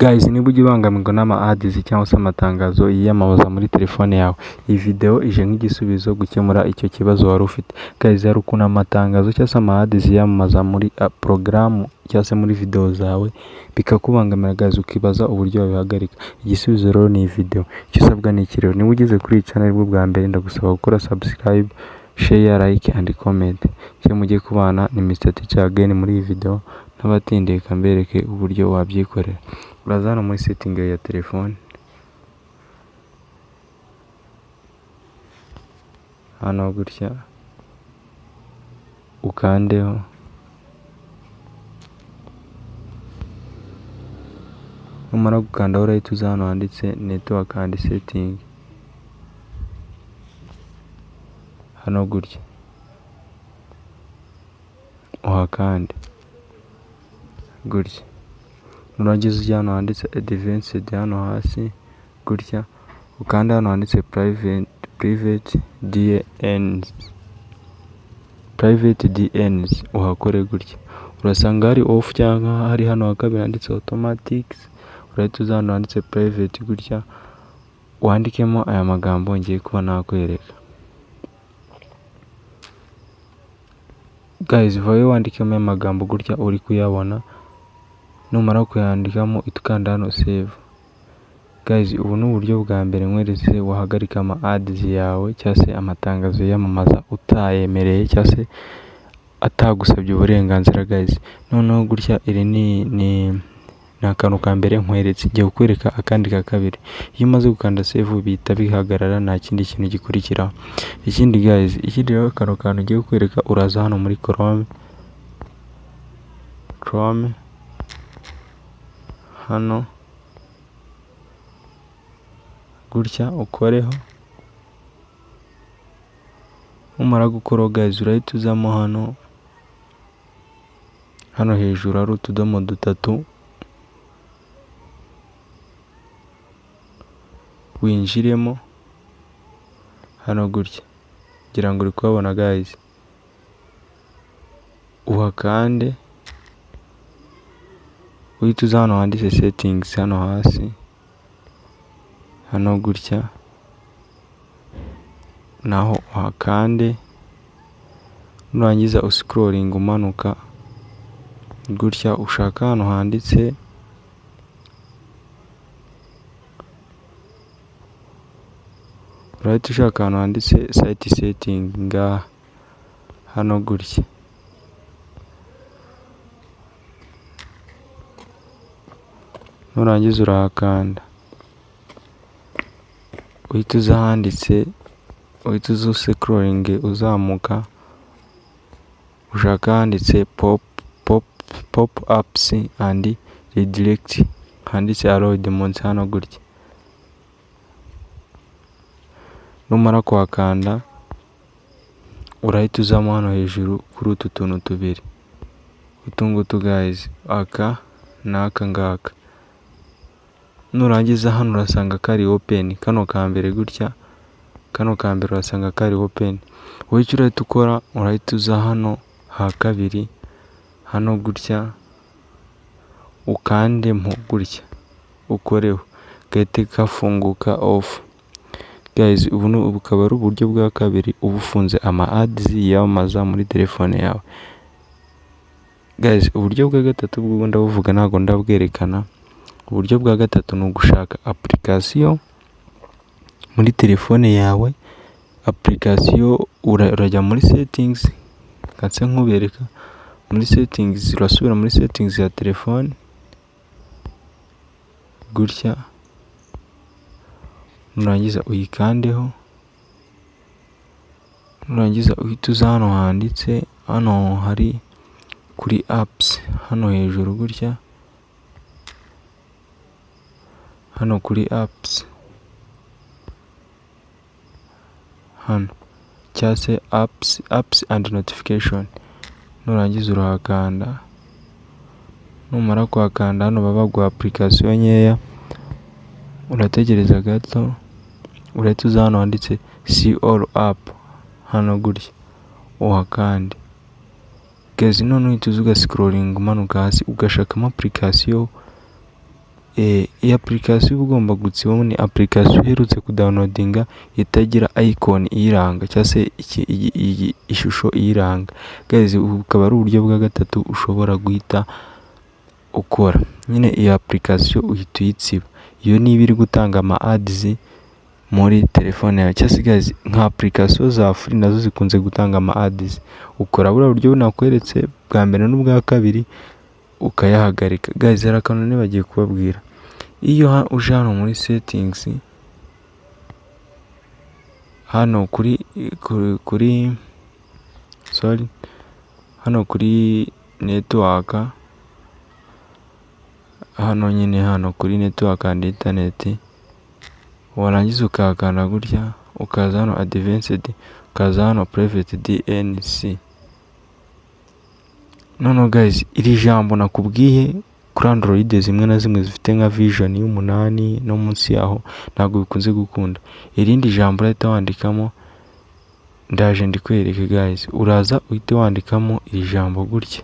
Guys, niba ujya ubangamirwa n'ama ads cyangwa se amatangazo yiyamamaza muri telefone yawe, iyi video ije nk'igisubizo gukemura icyo kibazo wari ufite. Guys, hari ukuntu amatangazo cyangwa se ama ads yiyamamaza muri porogaramu cyangwa se muri video zawe bikakubangamira guys, ukibaza uburyo wabihagarika. Igisubizo rero ni iyi video. Icyo usabwa ni iki rero? Niba ugeze kuri iyi channel bwa mbere, ndagusaba gukora subscribe, share, like and comment. Cyo mujye kubana ni Mr. Teacher again muri iyi video. N'abatindeye kambereke uburyo wabyikorera. Uraza hano muri setting ya telefone, hano gutya ukandeho, numara gukandaho urahita uza hano handitse network and setting, hano gutya uhakande gutya, nurangiza ujya hano handitse advanced hano hasi gutya, ukanda hano handitse private DNS uhakore gutya. Urasanga hari off cyangwa hari hano hakabiri handitse automatics, urahita uza hano handitse private gutya, wandikemo aya magambo ngiye kuba nakwereka. Guys, vayo wandikemo aya magambo gutya uri kuyabona, numara kuyandikamo itukanda hano save. Guys, ubu ni uburyo bwa mbere nkweretse wahagarika ama ads yawe cyangwa se amatangazo yamamaza utayemereye cyangwa se atagusabye uburenganzira. Guys, noneho gutya iri ni akantu ka mbere nkweretse, ngiye kukwereka akandi ka kabiri. Iyo umaze gukanda save bihita bihagarara, nta kindi kintu gikurikiraho. Ikindi guys, ikindi rero kano kantu ngiye kukwereka, uraza hano muri Chrome hano gutya ukoreho, umara gukora guys urahita uzamo hano hejuru hari utudomo dutatu, winjiremo hano gutya, ngira ngo uri kuhabona guys, uhakande uhita uza hano handitse settings hano hasi, hano gutya naho uhakande, nurangiza uscrolling umanuka gutya, ushaka hano handitse urahita ushaka hano handitse site setting ngaha, hano gutya nurangiza urahakanda, uhita uza handitse, uhita uza scrolling uzamuka, ushaka handitse pop ups and redirect, handitse allowed munsi hano gutya. Numara kuhakanda urahita uzamo hano hejuru kuri utu tuntu tubiri, utungutu guys, aka n'aka ngaka. Nurangiza hano urasanga kari open, kano ka mbere gutya, kano ka mbere urasanga kari open. Wowe icyo urahita ukora, urahita uza hano ha kabiri, hano gutya ukandemo gutya ukoreho, gahite kafunguka off. Guys, ubu bukaba ari uburyo bwa kabiri uba ufunze ama ads yamamaza muri telefone yawe. Guys, uburyo bwa gatatu bwo ndabuvuga ntago ndabwerekana. Uburyo bwa gatatu ni ugushaka application muri telefone yawe. Application urajya muri settings, katse nkubereka muri settings, urasubira muri settings ya telefone gutya, nurangiza uyikandeho, nurangiza uhita uza hano handitse, hano hari kuri apps hano hejuru gutya, hano kuri apps hano cyangwa se apps and notification, nurangiza urahakanda. Numara kuhakanda hano baba baguha application nkeya, urategereza gato, urahita uza hano handitse see all app hano gutya uhakande. Guys, none uhita uza ugascrolling umanuka hasi ugashakamo application iyi application uba ugomba gutsibamo ni application uherutse kudownloadinga itagira icon iyiranga cyangwa se ishusho iyiranga. Guys, ubu bukaba ari uburyo bwa gatatu ushobora guhita ukora. Nyine iyi application uhita uyitsiba. Iyo niba iri gutanga ama ads muri telefone yawe. Cyangwa se guys, nka application za free nazo zikunze gutanga ama ads. Ukora buriya buryo nakweretse bwa mbere n'ubwa kabiri ukayahagarika. Guys, hari akantu nibagiye kubabwira. Iyo uje hano muri settings, hano kuri network, hano kuri network and internet, warangiza ukahakanda gutya, ukaza hano advanced, ukaza hano private DNC. Noneho guys, iri jambo nakubwiye kuri Android zimwe na zimwe zifite nka vision y'8 no munsi yaho ntabwo bikunze gukunda. Irindi jambo urahita wandikamo, ndaje ndikwereke guys. Uraza uhite wandikamo iri jambo gutya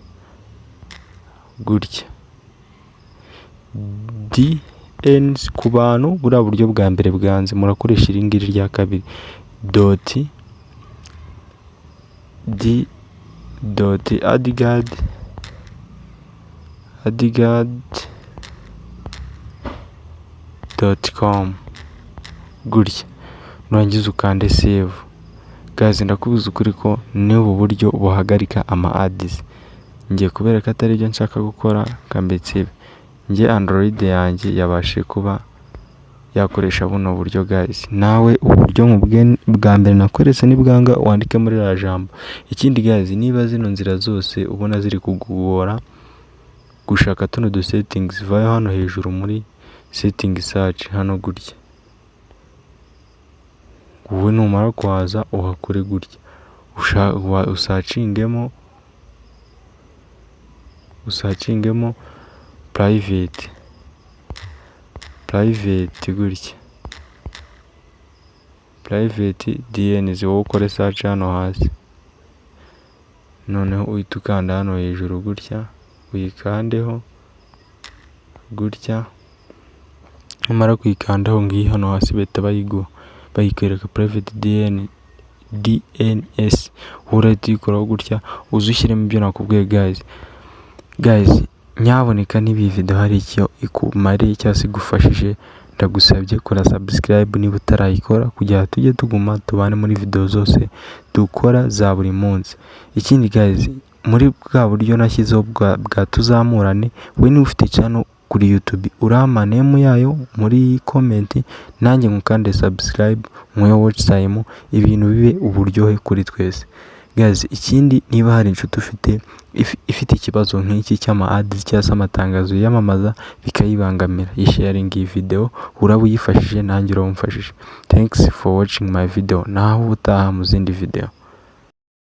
DNC. Ku bantu buriya buryo bwa mbere bwanze, murakoresha iri ngiri rya kabiri adguard.com gutya, nurangiza ukande save. Guys, ndakubuza ukuri ko ni ubu buryo buhagarika ama ads. Ngiye kubera ko atari byo nshaka gukora kambetse. Nge Android yanjye yabashe kuba yakoresha buno buryo guys. Nawe uburyo bwa mbere nakweretse nibwanga wandike muri la jambo. Ikindi guys, niba zino nzira zose ubona ziri kugora gushaka tuno du settings, vayo hano hejuru muri setting search hano gutya. Wowe numara kwaza uhakore gutya, usachingemo private gutya, private DNS. wowe ukore search hano hasi, noneho uhita ukanda hano hejuru gutya, uyikandeho gutya. Numara kuyikandaho ngiyi hano hasi bahita bayikwereka private DNS. urahita uyikoraho gutya, uzushyiremo ibyo nakubwiye guys. Nyaboneka niba iyi video hari icyo ikumariye cyangwa se igufashije, ndagusabye kora subscribe niba utarayikora, kugira tujye tuguma tubane muri video zose dukora za buri munsi. Ikindi guys, muri bwa buryo nashyizeho bwa tuzamurane, we niba ufite channel kuri YouTube urama name yayo muri comment, nanjye nkukande subscribe, nkwe watch time, ibintu bibe uburyohe kuri twese guys. Ikindi, niba hari inshuti ifite ikibazo nk'iki cy'ama ads cyangwa se amatangazo yamamaza bikayibangamira, yisharing iyi video, uraba uyifashije nanjye urabumfashije. Thanks for watching my video. Naho utaha mu zindi video.